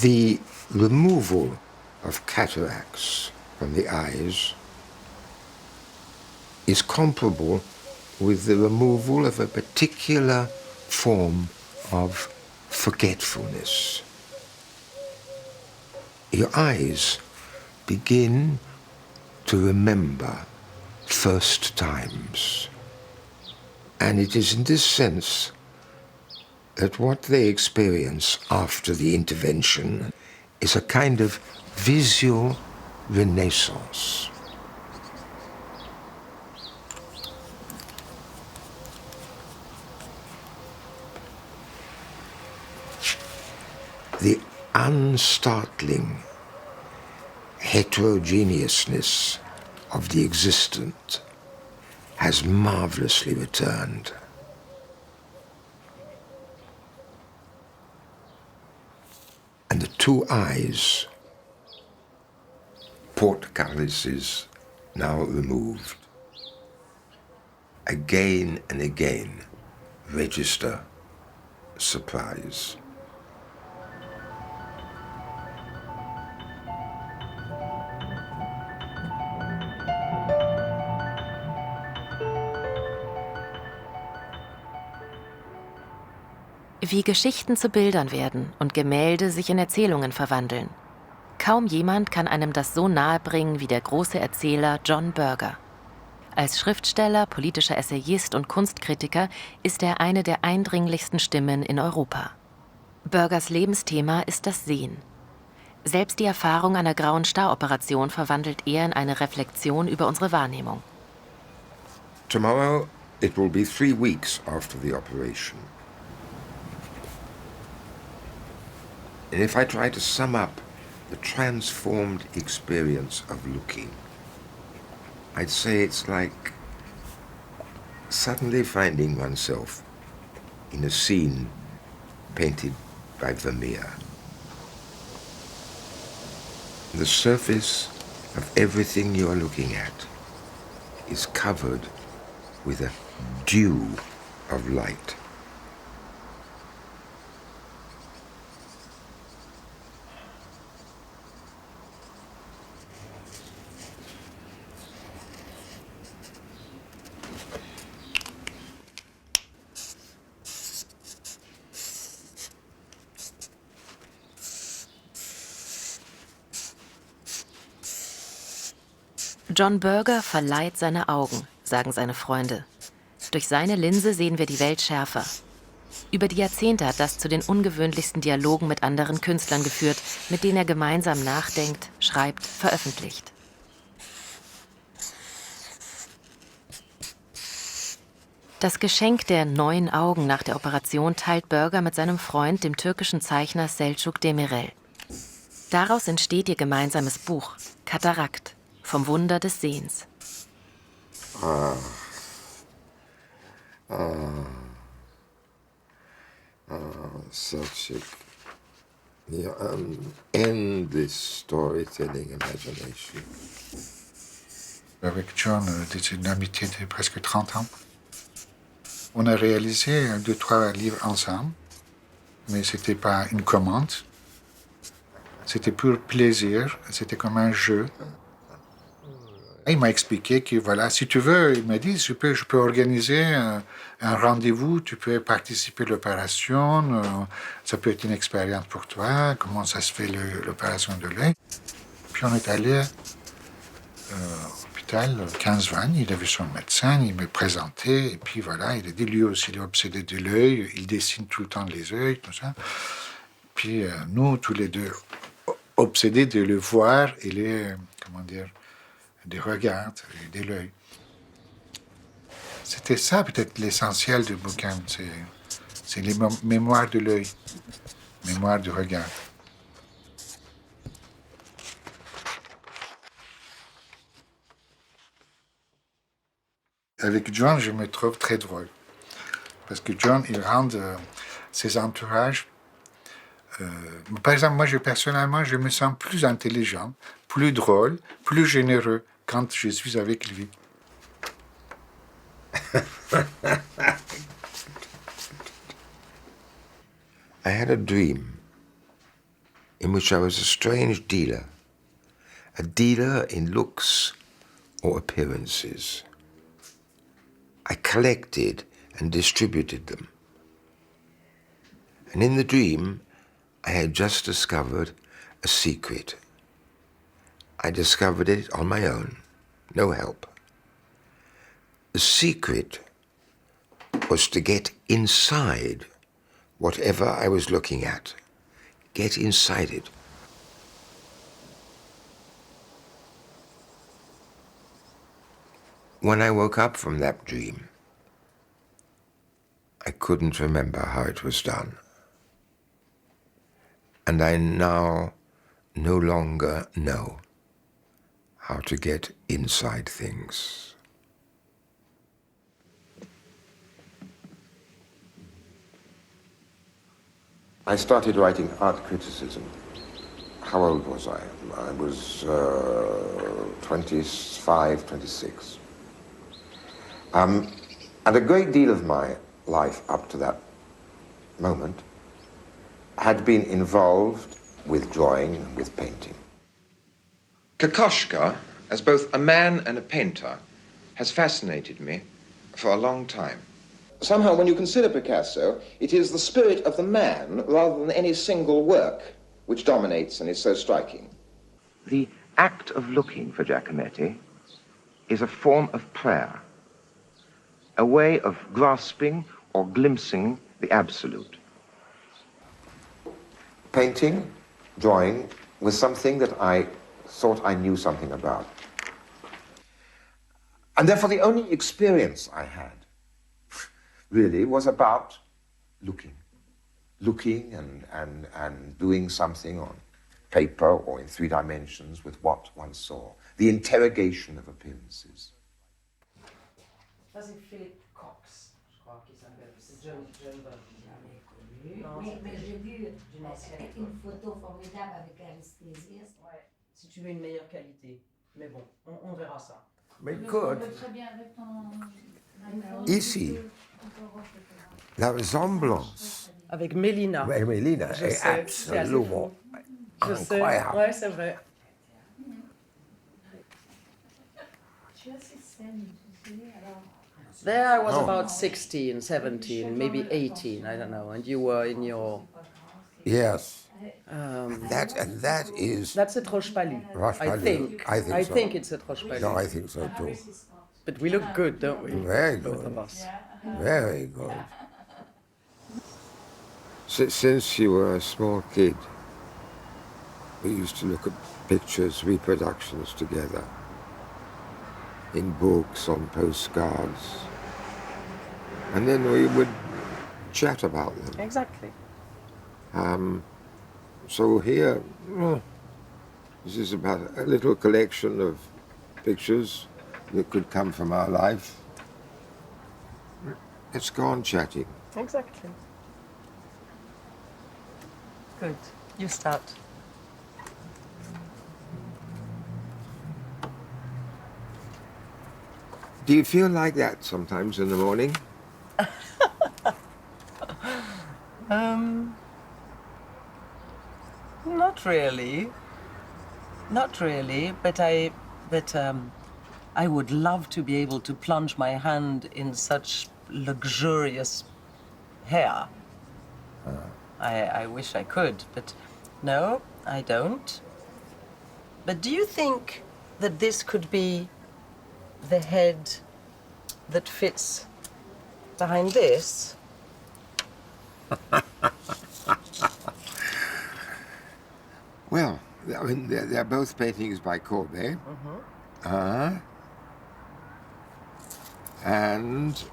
The removal of cataracts from the eyes is comparable with the removal of a particular form of forgetfulness. Your eyes begin to remember first times. And it is in this sense that what they experience after the intervention is a kind of visual renaissance. The unstartling heterogeneousness of the existent has marvelously returned. And the two eyes, portcullises now removed, again and again register surprise. Wie Geschichten zu Bildern werden und Gemälde sich in Erzählungen verwandeln. Kaum jemand kann einem das so nahe bringen wie der große Erzähler John Berger. Als Schriftsteller, politischer Essayist und Kunstkritiker ist er eine der eindringlichsten Stimmen in Europa. Bergers Lebensthema ist das Sehen. Selbst die Erfahrung einer grauen Staroperation verwandelt er in eine Reflexion über unsere Wahrnehmung. Tomorrow it will be 3 weeks after the operation. And if I try to sum up the transformed experience of looking, I'd say it's like suddenly finding oneself in a scene painted by Vermeer. The surface of everything you are looking at is covered with a dew of light. John Berger verleiht seine Augen, sagen seine Freunde. Durch seine Linse sehen wir die Welt schärfer. Über die Jahrzehnte hat das zu den ungewöhnlichsten Dialogen mit anderen Künstlern geführt, mit denen er gemeinsam nachdenkt, schreibt, veröffentlicht. Das Geschenk der neuen Augen nach der Operation teilt Berger mit seinem Freund, dem türkischen Zeichner Selçuk Demirel. Daraus entsteht ihr gemeinsames Buch, Katarakt, vom Wunder des Sehens. Such an endless storytelling imagination. Avec John, c'est une amitié de presque 30 ans. On a réalisé 2-3 livres ensemble, mais c'était pas une commande. C'était pur plaisir, c'était comme un jeu. Il m'a expliqué que voilà, si tu veux, il m'a dit, je peux organiser un rendez-vous, tu peux participer à l'opération, ça peut être une expérience pour toi, comment ça se fait l'opération de l'œil. Puis on est allé à l'hôpital 15-20, il a vu son médecin, il me présentait, et puis voilà, il a dit lui aussi, il est obsédé de l'œil, il dessine tout le temps les yeux, tout ça. Puis nous, tous les deux, obsédés de le voir et les, comment dire, des regards et de l'œil. C'était ça peut-être l'essentiel du bouquin, c'est les mémoires de l'œil, mémoire du regard. Avec John, je me trouve très drôle, parce que John, il rend ses entourages. Par exemple, moi, personnellement, je me sens plus intelligent, plus drôle, plus généreux quand je suis avec lui. I had a dream in which I was a strange dealer, a dealer in looks or appearances. I collected and distributed them. And in the dream, I had just discovered a secret. I discovered it on my own, no help. The secret was to get inside whatever I was looking at. Get inside it. When I woke up from that dream, I couldn't remember how it was done. And I now no longer know how to get inside things. I started writing art criticism. How old was I? I was 25, 26. And a great deal of my life up to that moment had been involved with drawing and with painting. Kokoschka, as both a man and a painter, has fascinated me for a long time. Somehow, when you consider Picasso, it is the spirit of the man rather than any single work which dominates and is so striking. The act of looking for Giacometti is a form of prayer, a way of grasping or glimpsing the absolute. Painting, drawing, was something that I thought I knew something about. And therefore the only experience I had really was about looking and doing something on paper or in 3 dimensions with what one saw. The interrogation of appearances. Ça, c'est Philippe Cox, je crois qu'il s'appelle. C'est John Mais j'ai vu une photo formidable avec anesthésiste. Ouais, si tu veux une meilleure qualité. Mais bon, on verra ça. Mais écoute, Très bien avec ton... ici, la ressemblance Avec Mélina. avec Mélina Je est sais, absolument Je sais, incroyable. ouais, c'est vrai. Tu as ces scènes, tu sais, alors... There I was Oh. about 16, 17, maybe 18, I don't know, and you were in your... Yes. That is... That's a Trochpali, I Rochepali. think. I think so. It's a Trochpali. No, I think so too. But we look good, don't we? Very Both of good. us. Very good. Since you were a small kid, we used to look at pictures, reproductions together, in books, on postcards, and then we would chat about them. Exactly. So here, this is about a little collection of pictures that could come from our life. Let's go on chatting. Exactly. Good. You start. Do you feel like that sometimes in the morning? Not really. Not really, but I would love to be able to plunge my hand in such luxurious hair. I wish I could, but no, I don't. But do you think that this could be the head that fits behind this? Well, I mean, they're both paintings by Courbet. And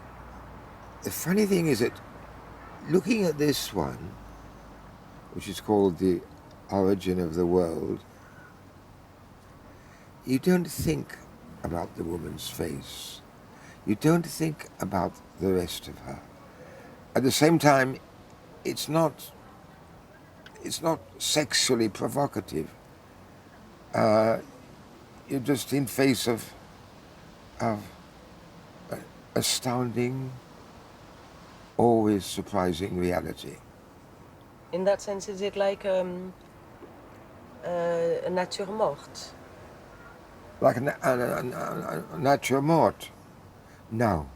the funny thing is that looking at this one, which is called The Origin of the World, you don't think about the woman's face. You don't think about the rest of her. At the same time, it's not sexually provocative. You're just in face of astounding, always surprising reality. In that sense, is it like nature morte. Like a nature morte? No.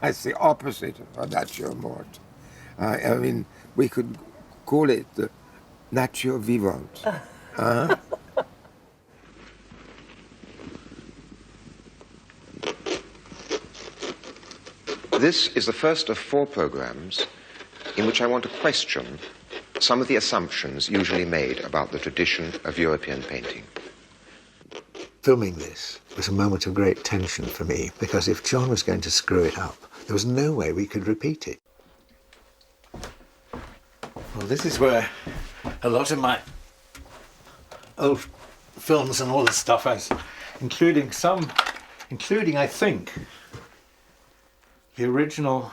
It's the opposite of nature morte. I mean, we could call it the nature vivante. This is the first of 4 programs in which I want to question some of the assumptions usually made about the tradition of European painting. Filming this was a moment of great tension for me, because if John was going to screw it up, there was no way we could repeat it. Well, this is where a lot of my old films and all the stuff, including, I think, the original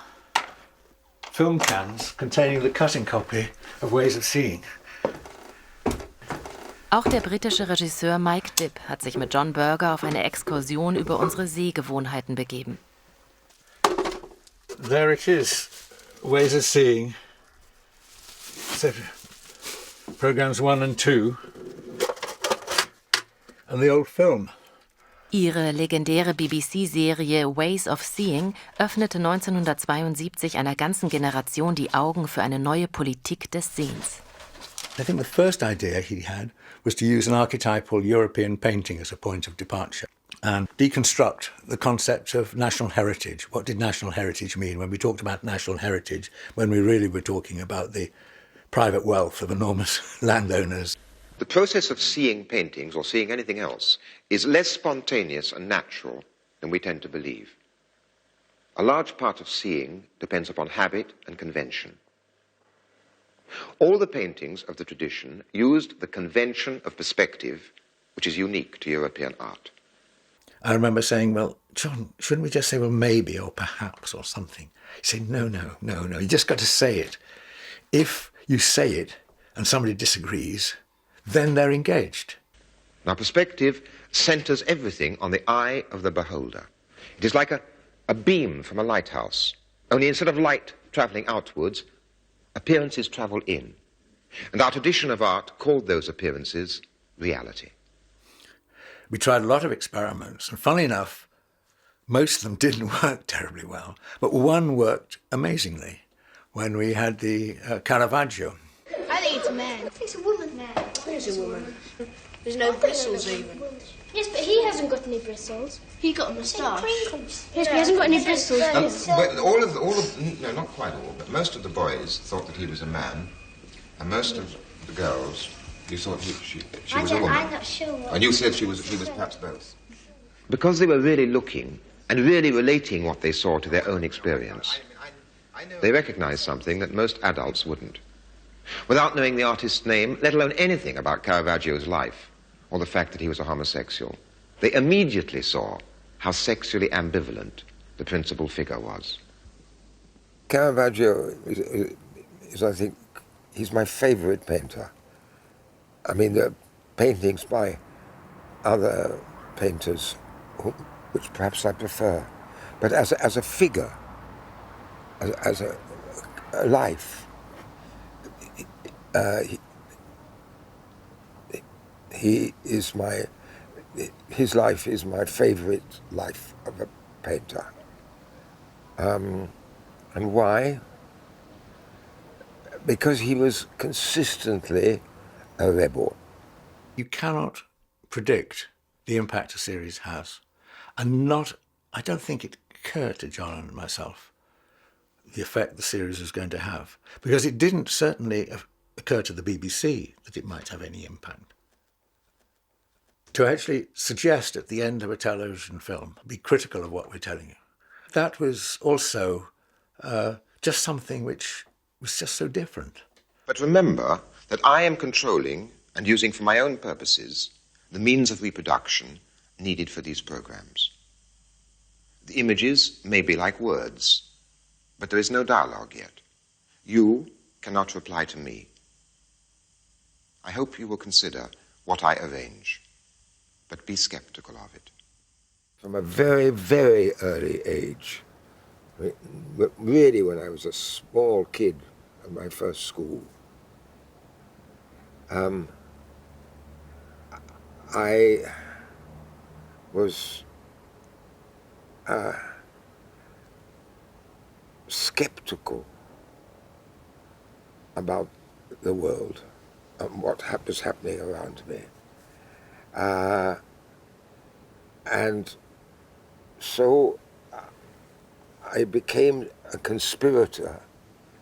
film cans containing the cutting copy of Ways of Seeing. Auch der britische Regisseur Mike Dibb hat sich mit John Berger auf eine Exkursion über unsere Sehgewohnheiten begeben. There it is, Ways of Seeing. So, programs 1 and 2. And the old film. Ihre legendäre BBC-Serie Ways of Seeing öffnete 1972 einer ganzen Generation die Augen für eine neue Politik des Sehens. I think the first idea he had was to use an archetypal European painting as a point of departure and deconstruct the concept of national heritage. What did national heritage mean? When we talked about national heritage, when we really were talking about the private wealth of enormous landowners. The process of seeing paintings or seeing anything else is less spontaneous and natural than we tend to believe. A large part of seeing depends upon habit and convention. All the paintings of the tradition used the convention of perspective, which is unique to European art. I remember saying, well, John, shouldn't we just say, well, maybe or perhaps or something? He said, no, you just got to say it. If you say it and somebody disagrees, then they're engaged. Now, perspective centers everything on the eye of the beholder. It is like a beam from a lighthouse, only instead of light traveling outwards, appearances travel in. And our tradition of art called those appearances reality. We tried a lot of experiments, and funnily enough, most of them didn't work terribly well, but one worked amazingly when we had the Caravaggio. I think it's a man. I think it's a woman. Man. I think it's a woman. There's no bristles even. Yes, but he hasn't got any bristles. He got a moustache. Yes, but he hasn't got any bristles. But no, not quite all, but most of the boys thought that he was a man, and most of the girls, you thought she was a woman. I'm not sure. And you said he was perhaps both. Because they were really looking and really relating what they saw to their own experience, they recognized something that most adults wouldn't. Without knowing the artist's name, let alone anything about Caravaggio's life, or the fact that he was a homosexual, they immediately saw how sexually ambivalent the principal figure was. Caravaggio is, I think, he's my favorite painter. I mean, there are paintings by other painters, which perhaps I prefer, but as a figure, as a life, his life is my favorite life of a painter. And why? Because he was consistently a rebel. You cannot predict the impact a series has, and I don't think it occurred to John and myself the effect the series was going to have, because it didn't certainly occur to the BBC that it might have any impact. To actually suggest at the end of a television film, be critical of what we're telling you, that was also just something which was just so different. But remember that I am controlling and using for my own purposes the means of reproduction needed for these programs. The images may be like words, but there is no dialogue yet. You cannot reply to me. I hope you will consider what I arrange, but be skeptical of it. From a very, very early age, really when I was a small kid at my first school, I was skeptical about the world and what was happening around me. And so I became a conspirator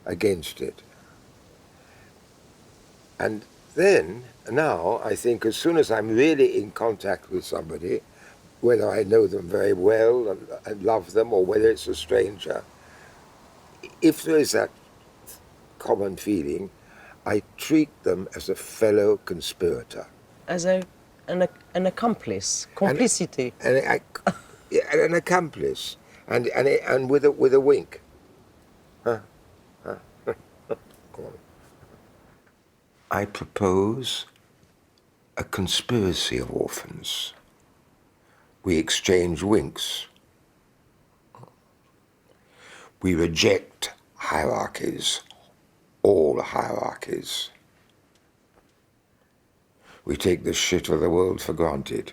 against it. And then, now, I think as soon as I'm really in contact with somebody, whether I know them very well and love them or whether it's a stranger, if there is that common feeling, I treat them as a fellow conspirator. As an accomplice, complicity. An accomplice, and with a wink. Huh? Huh? Go on. I propose a conspiracy of orphans. We exchange winks. We reject hierarchies, all hierarchies. We take the shit of the world for granted.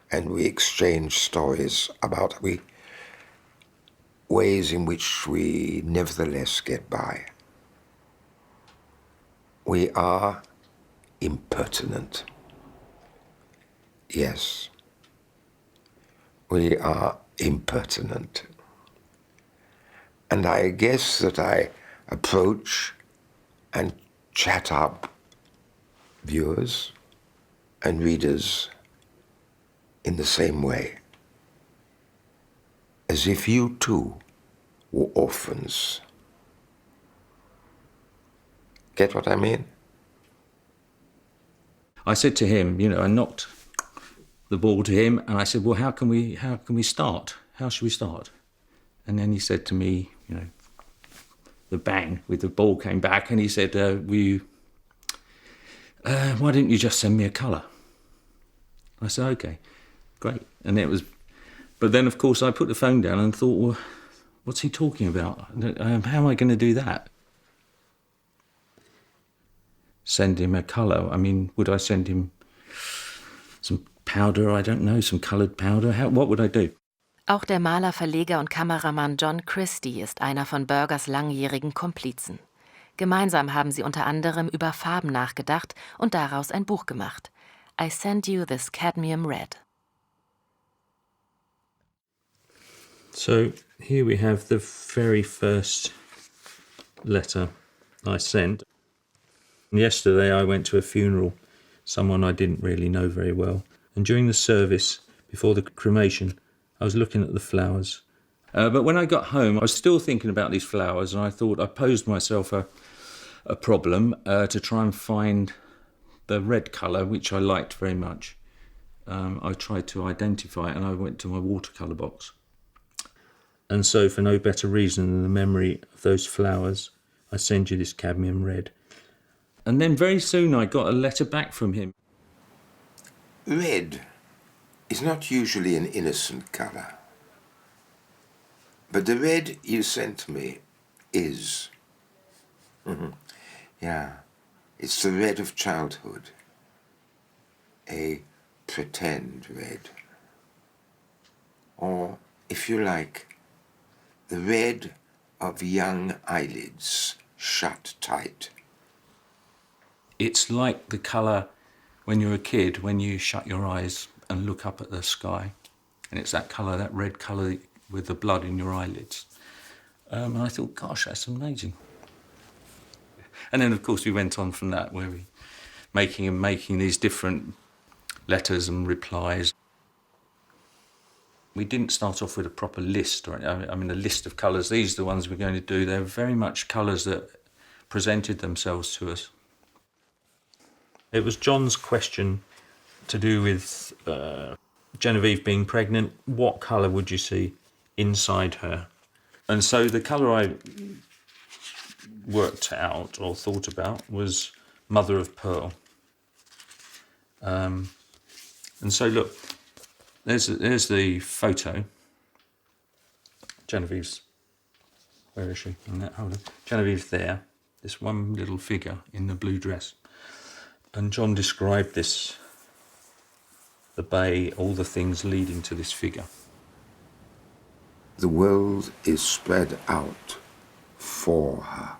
And we exchange stories about ways in which we nevertheless get by. We are impertinent. Yes, we are impertinent. And I guess that I approach and chat up viewers and readers in the same way, as if you too were orphans. Get what I mean? I said to him, I knocked the ball to him, and I said, well, how can we start? How should we start? And then he said to me, the bang with the ball came back, and he said, why didn't you just send me a colour? I said, okay, great. And but then of course I put the phone down and thought, well, what's he talking about? How am I going to do that? Send him a colour? I mean, would I send him some powder? I don't know, some coloured powder? What would I do? Auch der Maler, Verleger und Kameramann John Christie ist einer von Burgers langjährigen Komplizen. Gemeinsam haben sie unter anderem über Farben nachgedacht und daraus ein Buch gemacht. I Sent You This Cadmium Red. So here we have the very first letter I sent. Yesterday I went to a funeral, someone I didn't really know very well. And during the service, before the cremation, I was looking at the flowers. But when I got home, I was still thinking about these flowers, and I thought I posed myself a problem to try and find the red colour, which I liked very much. I tried to identify it, and I went to my watercolour box. And so, for no better reason than the memory of those flowers, I send you this cadmium red. And then very soon I got a letter back from him. Red is not usually an innocent colour. But the red you sent me is. Yeah, it's the red of childhood. A pretend red. Or, if you like, the red of young eyelids shut tight. It's like the colour when you're a kid, when you shut your eyes and look up at the sky. And it's that colour, that red colour with the blood in your eyelids. And I thought, gosh, that's amazing. And then, of course, we went on from that, where we making these different letters and replies. We didn't start off with a proper list, or a list of colours. These are the ones we're going to do. They're very much colours that presented themselves to us. It was John's question to do with Genevieve being pregnant. What colour would you see inside her? And so the colour I worked out or thought about was mother of pearl. And so look, there's the photo. Genevieve's, where is she? In that holder. Genevieve's there, this one little figure in the blue dress. And John described this, the bay, all the things leading to this figure. The world is spread out for her.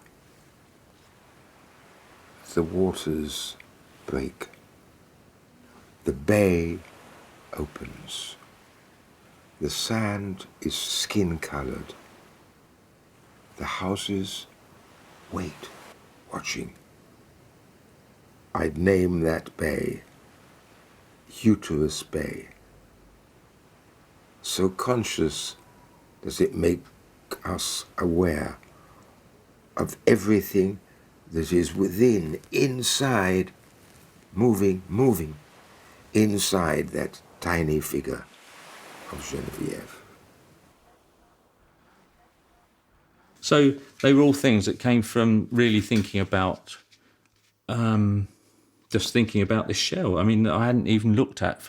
The waters break. The bay opens. The sand is skin-colored. The houses wait, watching. I'd name that bay Uterus Bay. So conscious does it make us aware of everything that is within, inside, moving, inside that tiny figure of Geneviève. So they were all things that came from really thinking about, just thinking about this shell. I mean, I hadn't even looked at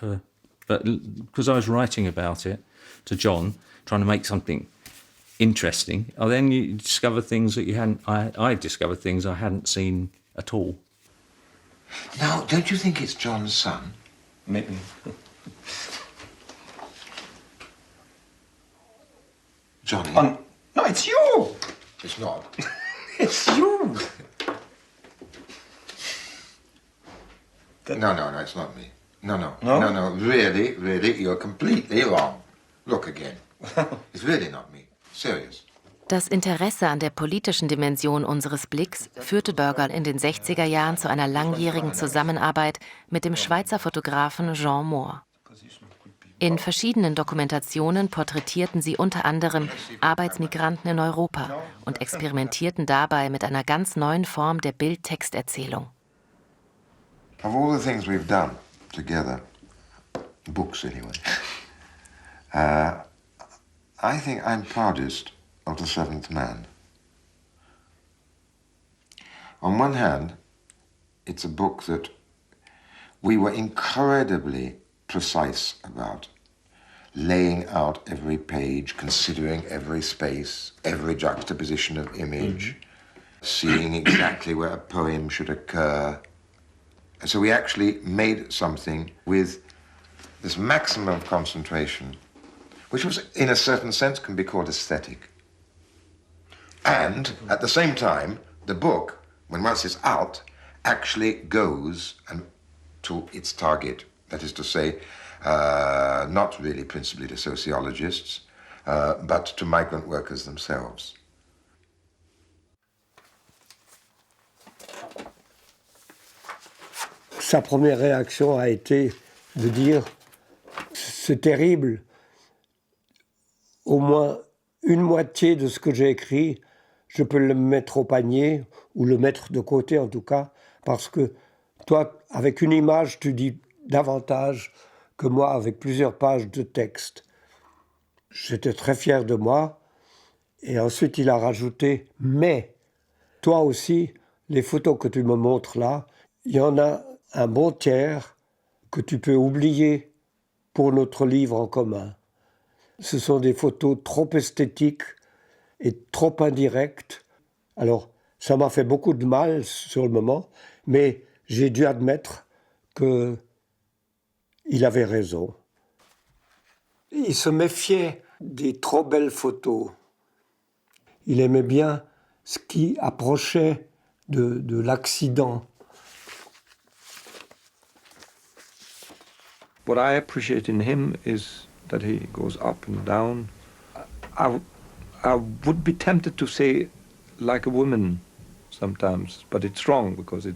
but because I was writing about it to John, trying to make something interesting. And then you discover things that you hadn't. I discovered things I hadn't seen at all. Now, don't you think it's John's son? Maybe. Johnny? No, it's you! It's not. It's you! No, it's not me. No, really, you're completely wrong. Look again. It's really not me. Serious. Das Interesse an der politischen Dimension unseres Blicks führte Burger in den 60er Jahren zu einer langjährigen Zusammenarbeit mit dem Schweizer Fotografen Jean Moore. In verschiedenen Dokumentationen porträtierten sie unter anderem Arbeitsmigranten in Europa und experimentierten dabei mit einer ganz neuen Form der Bild-Text-Erzählung. Of all the things we've done together, books anyway, I think I'm proudest of The Seventh Man. On one hand, it's a book that we were incredibly precise about, laying out every page, considering every space, every juxtaposition of image, seeing exactly where a poem should occur. And so we actually made something with this maximum of concentration, which was, in a certain sense, can be called aesthetic. And, at the same time, the book, when once it's out, actually goes to its target. That is to say, not really principally to sociologists, but to migrant workers themselves. Sa première réaction a été de dire « c'est terrible, au moins une moitié de ce que j'ai écrit, je peux le mettre au panier, ou le mettre de côté en tout cas, parce que toi, avec une image, tu dis davantage que moi avec plusieurs pages de texte. » J'étais très fier de moi, et ensuite il a rajouté « mais toi aussi, les photos que tu me montres là, il y en a un bon tiers que tu peux oublier pour notre livre en commun. Ce sont des photos trop esthétiques et trop indirectes. Alors, ça m'a fait beaucoup de mal sur le moment, mais j'ai dû admettre qu'il avait raison. Il se méfiait des trop belles photos. Il aimait bien ce qui approchait de l'accident. What I appreciate in him is that he goes up and down. I would be tempted to say like a woman sometimes, but it's wrong because it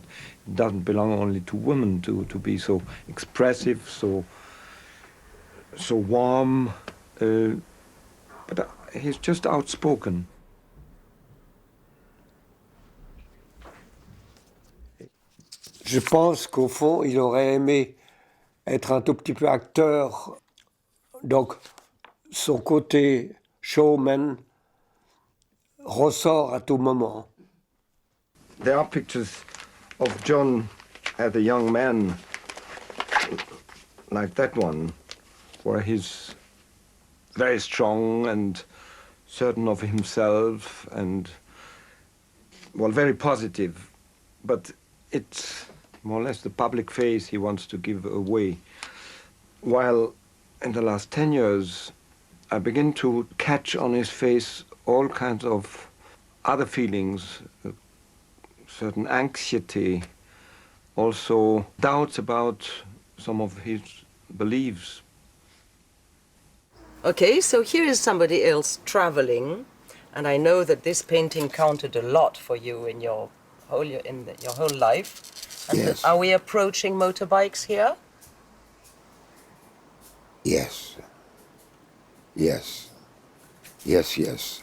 doesn't belong only to women to be so expressive, so warm. But he's just outspoken. Je pense qu'au fond, il aurait aimé être un tout petit peu acteur. Donc, son côté showman ressort à tout moment. There are pictures of John as a young man, like that one, where he's very strong and certain of himself and, well, very positive. But it's more or less the public face he wants to give away. While in the last 10 years, I begin to catch on his face all kinds of other feelings, certain anxiety, also doubts about some of his beliefs. Okay, so here is somebody else traveling, and I know that this painting counted a lot for you in your whole life. And Yes. Are we approaching motorbikes here? Yes. Yes. Yes, yes.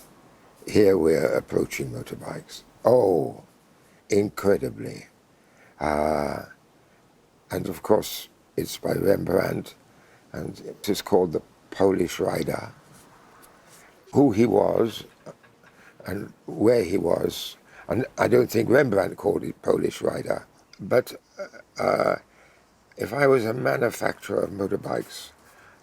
Here we're approaching motorbikes. Oh, incredibly. And of course, it's by Rembrandt, and it is called The Polish Rider. Who he was and where he was, and I don't think Rembrandt called it Polish Rider, but if I was a manufacturer of motorbikes,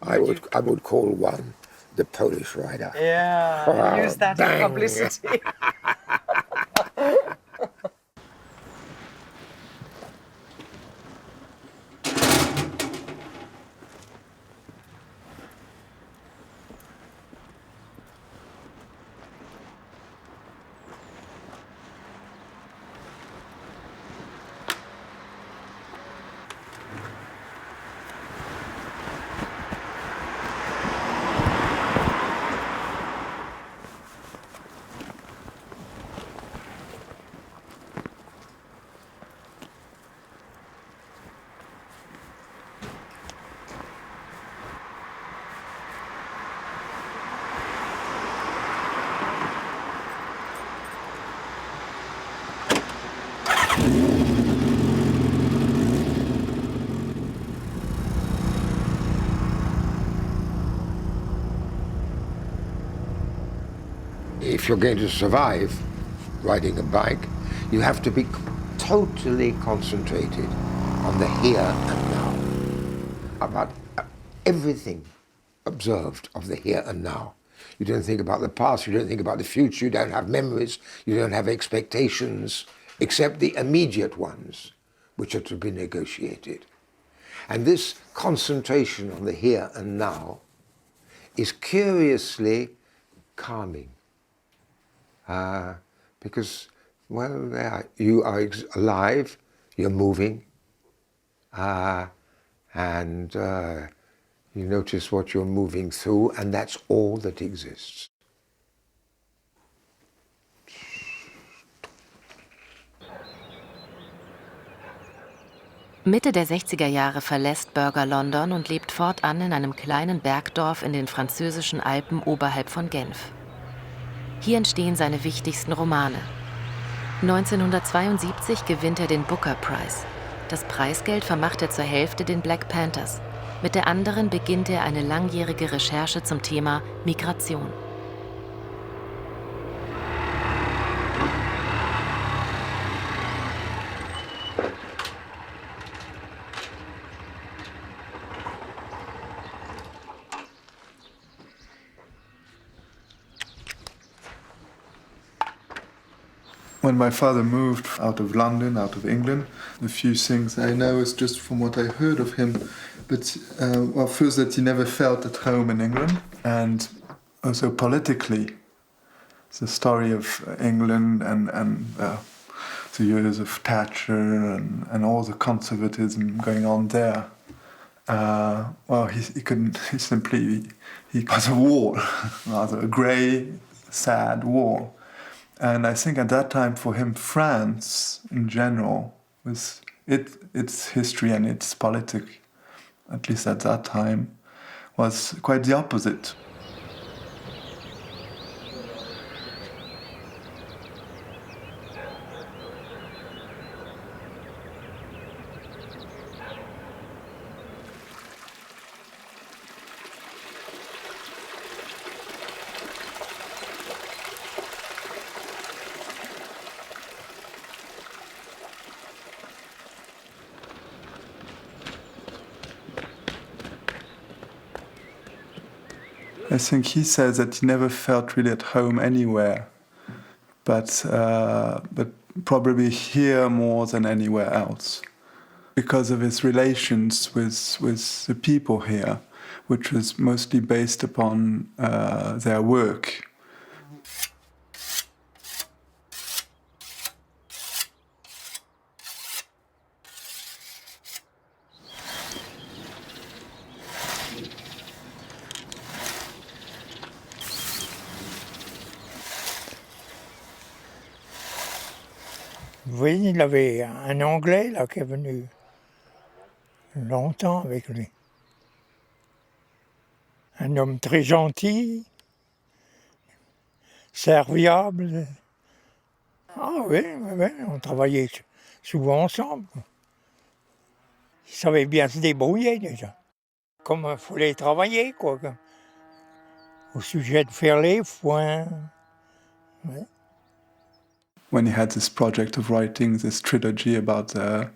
I would call one the Polish Rider. Yeah, use that bang. in publicity. If you're going to survive riding a bike, you have to be totally concentrated on the here and now, about everything observed of the here and now. You don't think about the past, you don't think about the future, you don't have memories, you don't have expectations, except the immediate ones, which are to be negotiated. And this concentration on the here and now is curiously calming. Because, well, you are alive, you're moving, and you notice what you're moving through, and that's all that exists. Mitte der 60er Jahre verlässt Berger London und lebt fortan in einem kleinen Bergdorf in den französischen Alpen oberhalb von Genf. Hier entstehen seine wichtigsten Romane. 1972 gewinnt er den Booker Prize. Das Preisgeld vermacht er zur Hälfte den Black Panthers. Mit der anderen beginnt er eine langjährige Recherche zum Thema Migration. When my father moved out of London, out of England, a few things I know is just from what I heard of him. But well, first that he never felt at home in England, and also politically, the story of England and the years of Thatcher and all the conservatism going on there. Well, he couldn't. He was a wall, rather a grey, sad wall. And I think at that time for him, France in general, with its history and its politics, at least at that time, was quite the opposite. I think he says that he never felt really at home anywhere, but probably here more than anywhere else. because of his relations with the people here, which was mostly based upon their work. Vous voyez, il avait un Anglais là, qui est venu longtemps avec lui. Un homme très gentil, serviable. Ah oui, oui, on travaillait souvent ensemble. Il savait bien se débrouiller déjà. Comme il fallait travailler, quoi. Au sujet de faire les foins. Ouais. When he had this project of writing this trilogy about the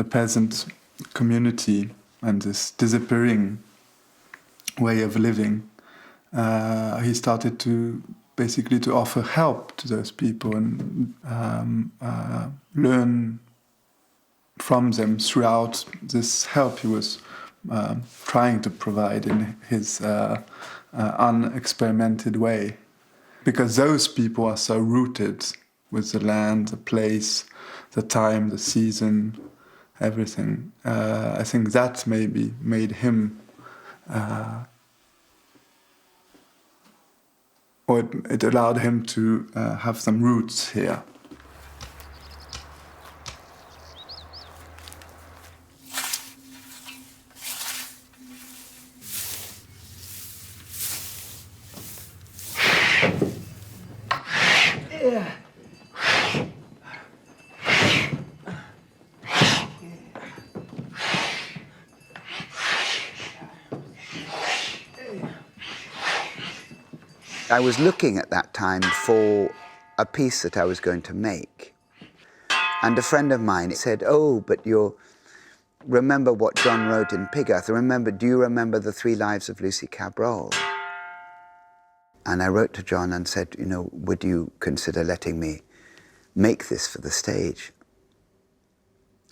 peasant community and this disappearing way of living, he started to basically to offer help to those people and learn from them throughout this help he was trying to provide in his unexperimented way. Because those people are so rooted with the land, the place, the time, the season, everything. I think that maybe made him, or it allowed him to have some roots here. I was looking at that time for a piece that I was going to make. And a friend of mine said, oh, but remember what John wrote in Pigarth. Do you remember the 3 Lives of Lucy Cabral? And I wrote to John and said, would you consider letting me make this for the stage?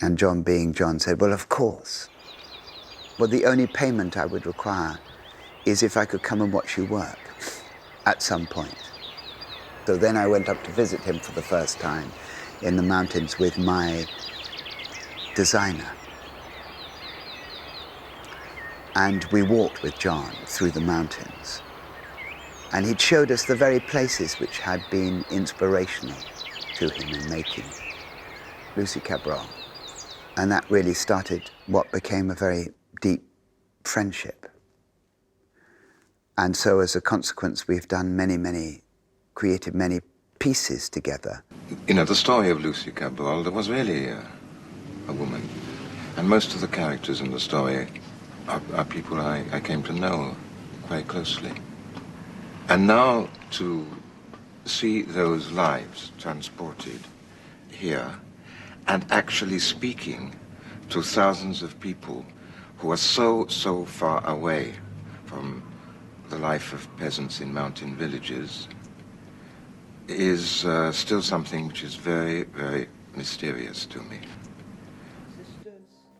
And John, being John, said, well, of course. Well, the only payment I would require is if I could come and watch you work at some point. So then I went up to visit him for the first time in the mountains with my designer. And we walked with John through the mountains. And he'd showed us the very places which had been inspirational to him in making Lucy Cabral. And that really started what became a very deep friendship. And so as a consequence, we've done created many pieces together. The story of Lucy Cabral, there was really a woman. And most of the characters in the story are people I came to know quite closely. And now to see those lives transported here and actually speaking to thousands of people who are so far away from the life of peasants in mountain villages is still something which is very, very mysterious to me.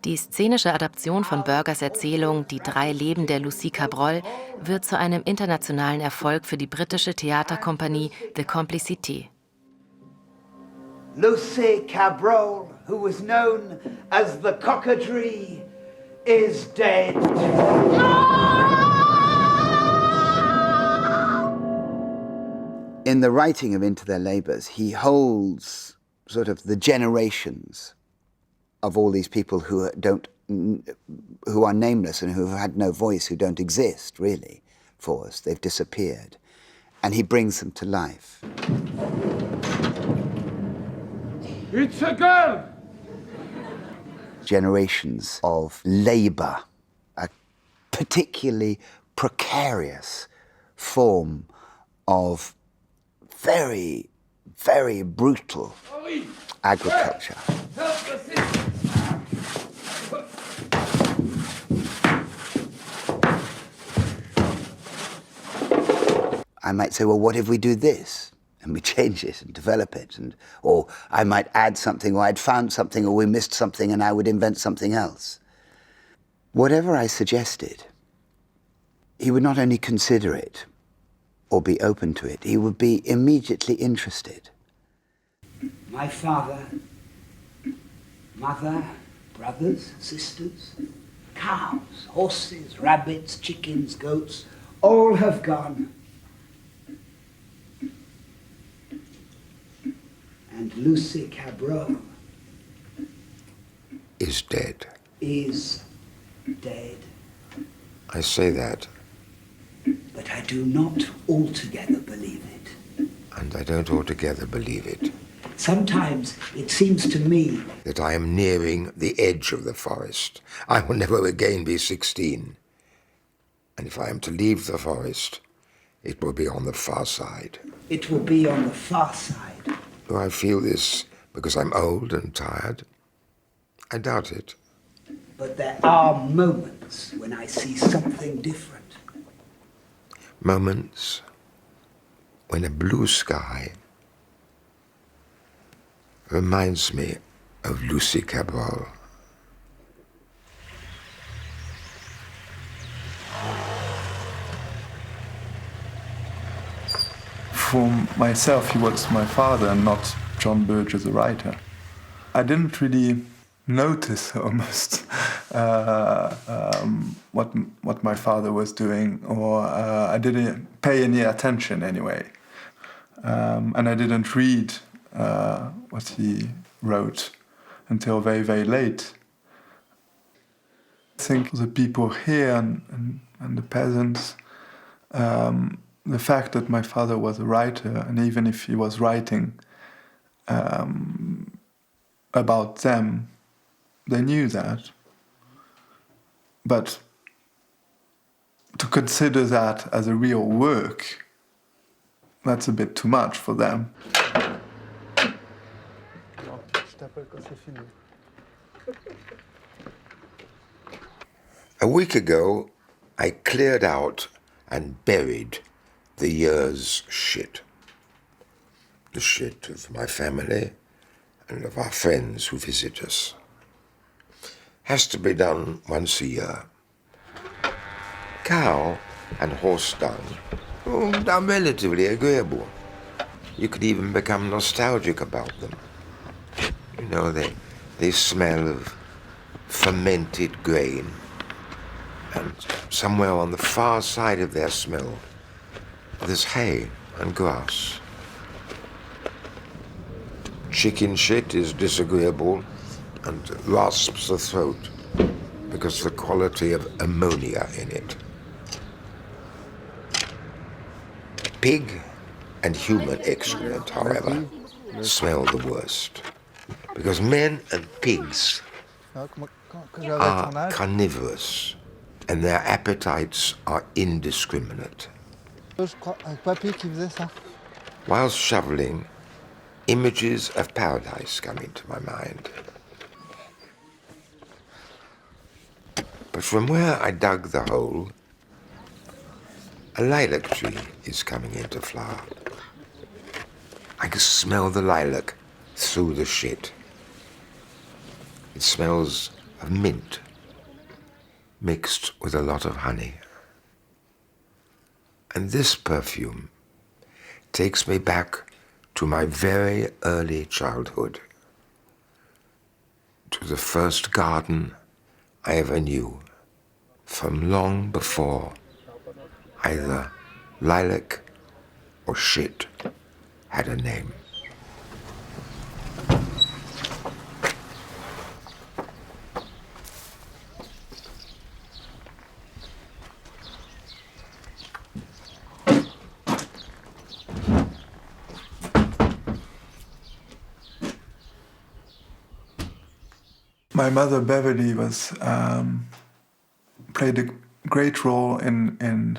Die szenische Adaption von Burgers Erzählung Die 3 Leben der Lucy Cabral wird zu einem internationalen Erfolg für die britische Theaterkompanie The Complicité. Lucy Cabral, who was known as the Cockadree, is dead. In the writing of Into Their Labours, he holds sort of the generations of all these people who are nameless and who have had no voice, who don't exist, really, for us. They've disappeared. And he brings them to life. It's a girl! Generations of labour, a particularly precarious form of very, very brutal agriculture. I might say, well, what if we do this? and we change it and develop it, or I might add something, or I'd found something, or we missed something, and I would invent something else. Whatever I suggested, he would not only consider it or be open to it, he would be immediately interested. My father, mother, brothers, sisters, cows, horses, rabbits, chickens, goats, all have gone. And Lucy Cabral is dead. Is dead. I say that. But I do not altogether believe it. And I don't altogether believe it. Sometimes it seems to me that I am nearing the edge of the forest. I will never again be 16. And if I am to leave the forest, it will be on the far side. It will be on the far side. Do I feel this because I'm old and tired? I doubt it. But there are moments when I see something different. Moments when a blue sky reminds me of Lucy Cabral. For myself, he was my father and not John Burge as a writer. I didn't really notice almost what my father was doing, or I didn't pay any attention anyway. And I didn't read what he wrote until very, very late. I think the people here and the peasants, the fact that my father was a writer, and even if he was writing about them, they knew that. But to consider that as a real work, that's a bit too much for them. A week ago, I cleared out and buried the year's shit. The shit of my family and of our friends who visit us. Has to be done once a year. Cow and horse dung are relatively agreeable. You could even become nostalgic about them. You know, they smell of fermented grain. And somewhere on the far side of their smell, there's hay and grass. Chicken shit is disagreeable and rasps the throat because of the quality of ammonia in it. Pig and human excrement, however, smell the worst because men and pigs are carnivorous and their appetites are indiscriminate. Whilst shoveling, images of paradise come into my mind. But from where I dug the hole, a lilac tree is coming into flower. I can smell the lilac through the shit. It smells of mint mixed with a lot of honey. And this perfume takes me back to my very early childhood, to the first garden I ever knew, from long before either lilac or shit had a name. My mother Beverly was played a great role in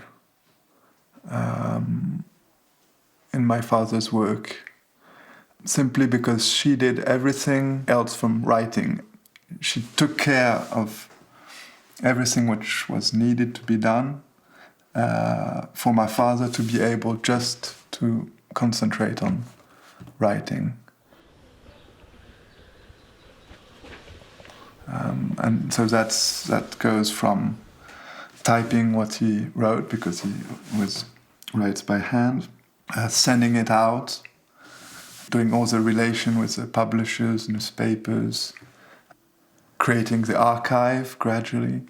my father's work, simply because she did everything else from writing. She took care of everything which was needed to be done for my father to be able just to concentrate on writing. And so that goes from typing what he wrote, because he writes by hand, sending it out, doing all the relation with the publishers, newspapers, creating the archive gradually,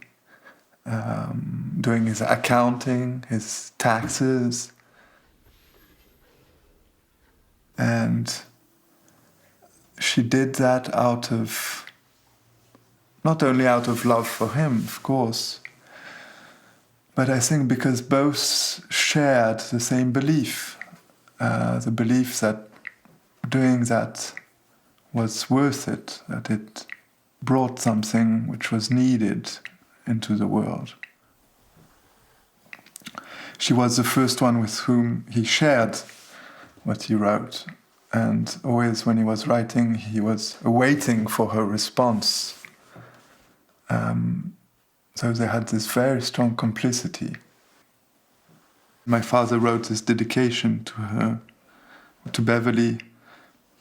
doing his accounting, his taxes. And she did that not only out of love for him, of course, but I think because both shared the same belief, the belief that doing that was worth it, that it brought something which was needed into the world. She was the first one with whom he shared what he wrote, and always when he was writing, he was waiting for her response. So they had this very strong complicity. My father wrote this dedication to her, to Beverly,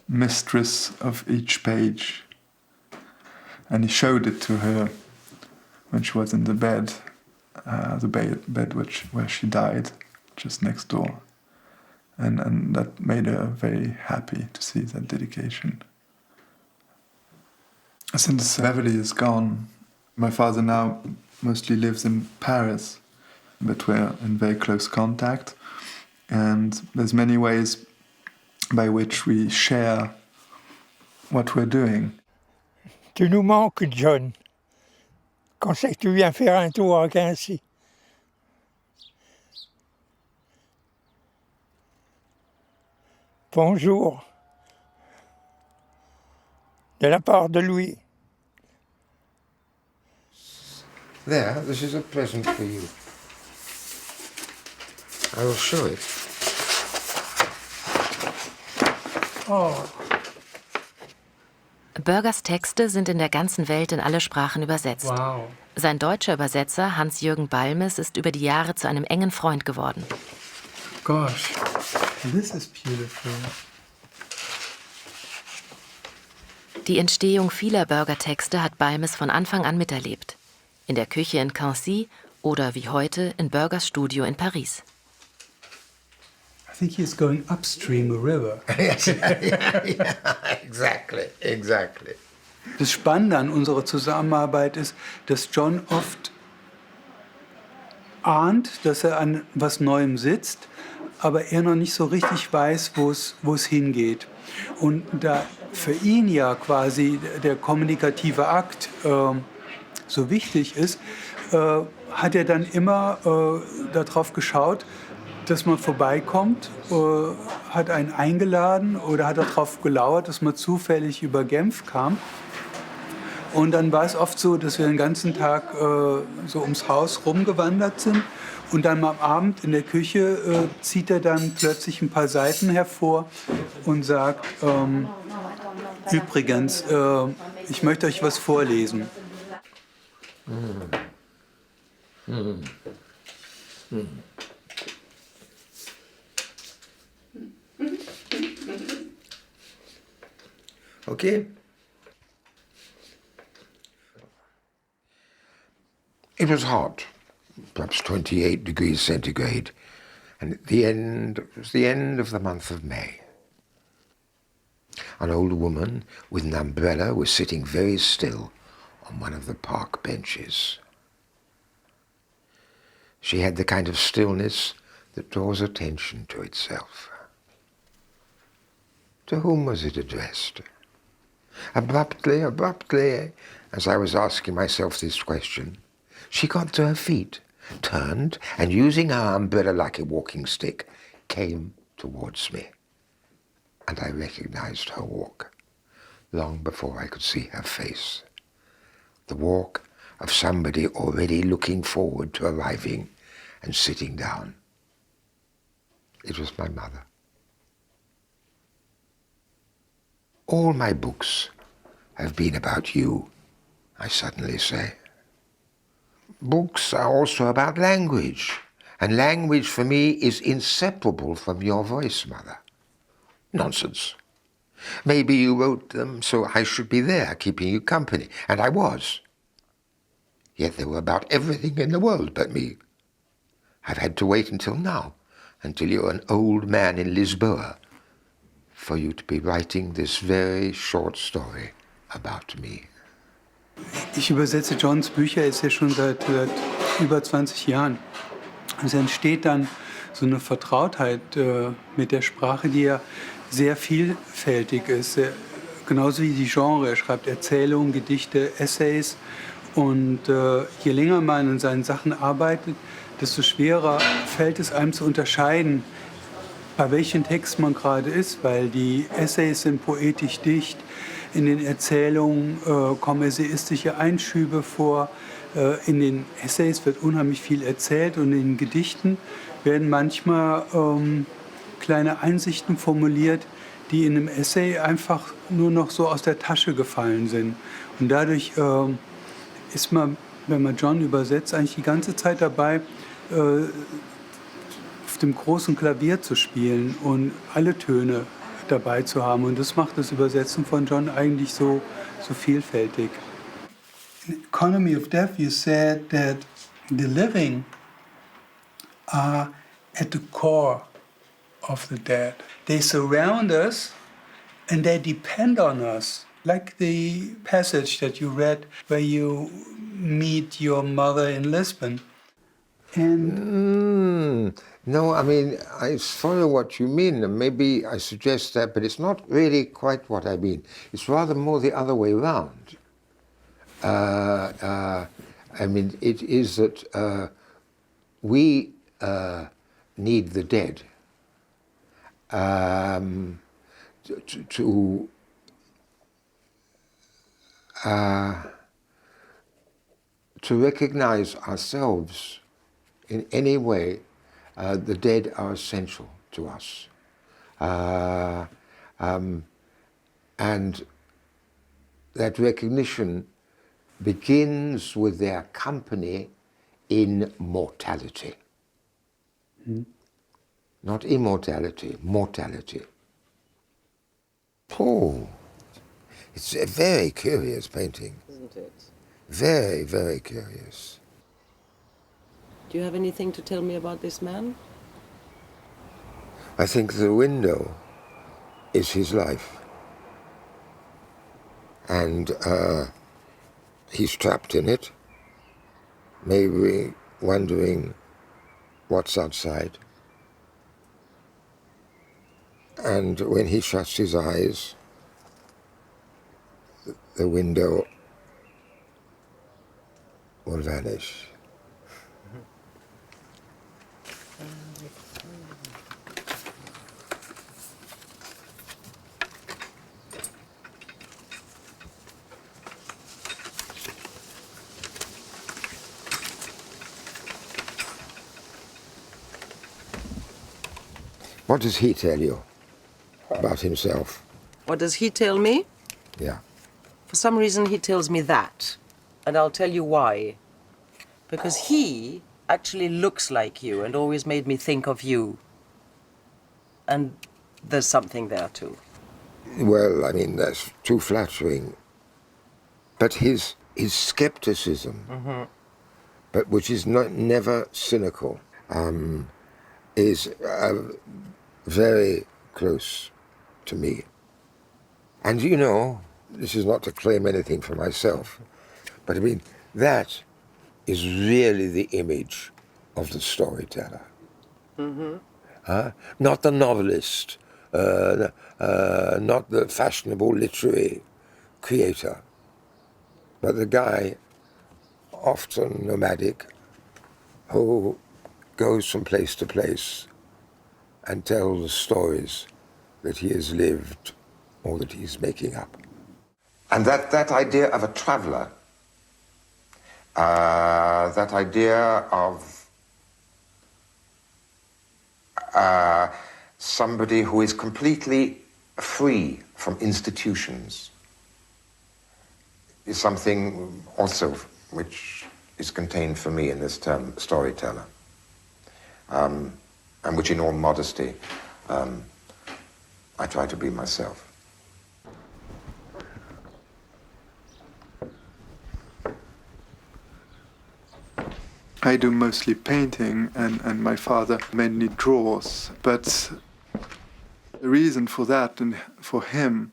mistress of each page. And he showed it to her when she was in the bed where she died, just next door. And that made her very happy to see that dedication. Since Beverly is gone, my father now mostly lives in Paris, but we're in very close contact. And there's many ways by which we share what we're doing. Tu nous manques, John. Quand c'est que tu viens faire un tour à Quincy? Bonjour. De la part de Louis. There, this is a present for you. I will show it. Oh. Burgers Texte sind in der ganzen Welt in alle Sprachen übersetzt. Wow. Sein deutscher Übersetzer Hans-Jürgen Balmes ist über die Jahre zu einem engen Freund geworden. Gosh, this is beautiful. Die Entstehung vieler Burger-Texte hat Balmes von Anfang an miterlebt. In der Küche in Quincy oder wie heute in Burgers Studio in Paris. I think he's going upstream a river. yeah, exactly. Das Spannende an unserer Zusammenarbeit ist, dass John oft ahnt, dass er an was Neuem sitzt, aber er noch nicht so richtig weiß, wo es hingeht. Und da für ihn ja quasi der kommunikative Akt so wichtig ist, hat er dann immer darauf geschaut, dass man vorbeikommt, hat einen eingeladen oder hat darauf gelauert, dass man zufällig über Genf kam. Und dann war es oft so, dass wir den ganzen Tag so ums Haus rumgewandert sind. Und dann am Abend in der Küche zieht er dann plötzlich ein paar Seiten hervor und sagt, übrigens, ich möchte euch was vorlesen. Okay. It was hot, perhaps 28 degrees centigrade, and it was the end of the month of May. An old woman with an umbrella was sitting very still on one of the park benches. She had the kind of stillness that draws attention to itself. To whom was it addressed? Abruptly, as I was asking myself this question, she got to her feet, turned, and using her umbrella like a walking stick, came towards me. And I recognized her walk, long before I could see her face. The walk of somebody already looking forward to arriving and sitting down. It was my mother. All my books have been about you, I suddenly say. Books are also about language, and language for me is inseparable from your voice, Mother. Nonsense. Maybe you wrote them so I should be there, keeping you company, and I was. Yet they were about everything in the world but me. I've had to wait until now, until you're an old man in Lisboa, for you to be writing this very short story about me. Ich übersetze Johns Bücher jetzt ja schon seit über 20 Jahren. Es entsteht dann so eine Vertrautheit mit der Sprache, die ja sehr vielfältig ist. Genauso wie die Genre. Er schreibt Erzählungen, Gedichte, Essays. Und je länger man an seinen Sachen arbeitet, desto schwerer fällt es einem zu unterscheiden, bei welchem Text man gerade ist, weil die Essays sind poetisch dicht. In den Erzählungen kommen essayistische Einschübe vor. In den Essays wird unheimlich viel erzählt und in den Gedichten werden manchmal kleine Einsichten formuliert, die in einem Essay einfach nur noch so aus der Tasche gefallen sind. Und dadurch ist man, wenn man John übersetzt, eigentlich die ganze Zeit dabei, auf dem großen Klavier zu spielen und alle Töne dabei zu haben. Und das macht das Übersetzen von John eigentlich so vielfältig. In Economy of Death, you said that the living are at the core of the dead. They surround us and they depend on us. Like the passage that you read where you meet your mother in Lisbon. And No, I mean, I follow what you mean, and maybe I suggest that, but it's not really quite what I mean. It's rather more the other way around. I mean, it is that we need the dead to recognize ourselves in any way. The dead are essential to us. And that recognition begins with their company in mortality. Not immortality, mortality. Oh, it's a very curious painting. Isn't it? Very, very curious. Do you have anything to tell me about this man? I think the window is his life. And he's trapped in it, maybe wondering what's outside. And when he shuts his eyes, the window will vanish. What does he tell you about himself? What does he tell me? Yeah. For some reason, he tells me that. And I'll tell you why. Because he actually looks like you and always made me think of you. And there's something there, too. Well, I mean, that's too flattering. But his skepticism, but which is never cynical, is very close to me. And you know, this is not to claim anything for myself, but I mean, that is really the image of the storyteller. Not the novelist, not the fashionable literary creator, but the guy, often nomadic, who goes from place to place and tells the stories that he has lived or that he's making up. And that idea of a traveller, that idea of somebody who is completely free from institutions, is something also which is contained for me in this term storyteller, and which in all modesty I try to be myself. I do mostly painting, and my father mainly draws. But the reason for that and for him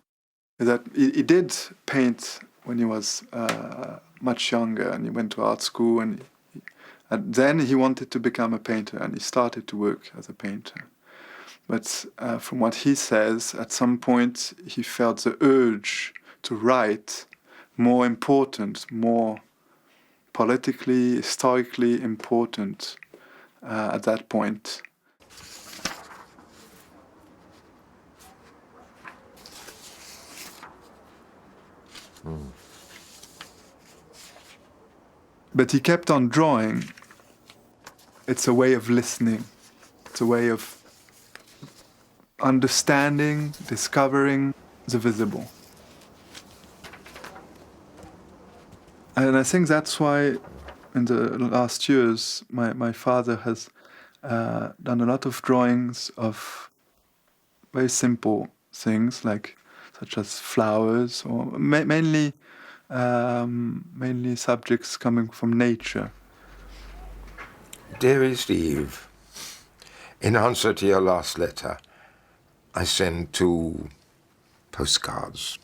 is that he did paint when he was much younger, and he went to art school, and then he wanted to become a painter, and he started to work as a painter. But from what he says, at some point he felt the urge to write more important, more politically, historically important at that point. But he kept on drawing. It's a way of listening. It's a way of understanding, discovering the visible. And I think that's why in the last years my father has done a lot of drawings of very simple things, such as flowers, or mainly subjects coming from nature. Dearest Eve, in answer to your last letter, I send 2 postcards.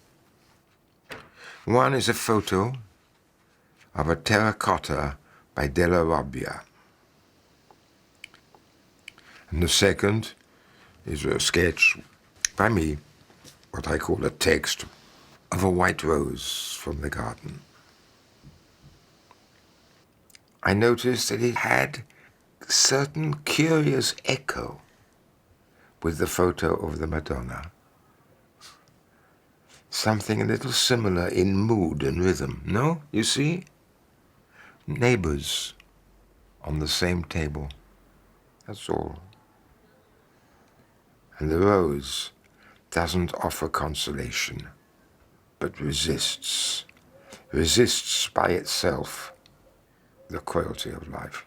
One is a photo of a terracotta by Della Robbia. And the second is a sketch by me, what I call a text, of a white rose from the garden. I noticed that it had a certain curious echo with the photo of the Madonna. Something a little similar in mood and rhythm, no? You see? Neighbors on the same table. That's all. And the rose doesn't offer consolation, but resists by itself the cruelty of life.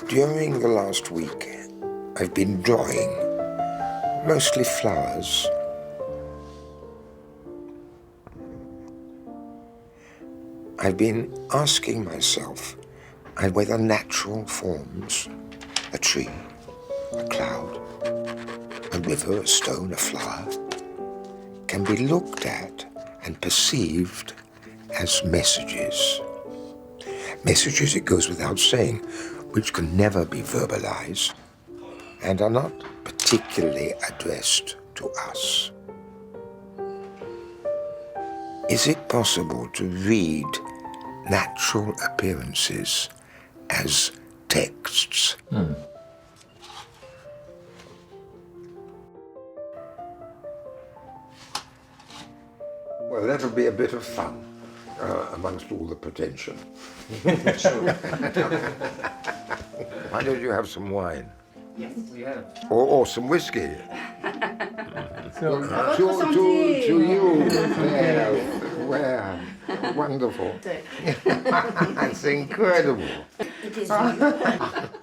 During the last week, I've been drawing, mostly flowers. I've been asking myself whether natural forms, a tree, a cloud, a river, a stone, a flower, can be looked at and perceived as messages. Messages, it goes without saying, which can never be verbalized and are not particularly addressed to us. Is it possible to read natural appearances as texts? Well, that'll be a bit of fun amongst all the pretension. Sure. Why don't you have some wine? Yes, we have. Or some whiskey? So, to you. Well, wonderful. That's incredible. It is you.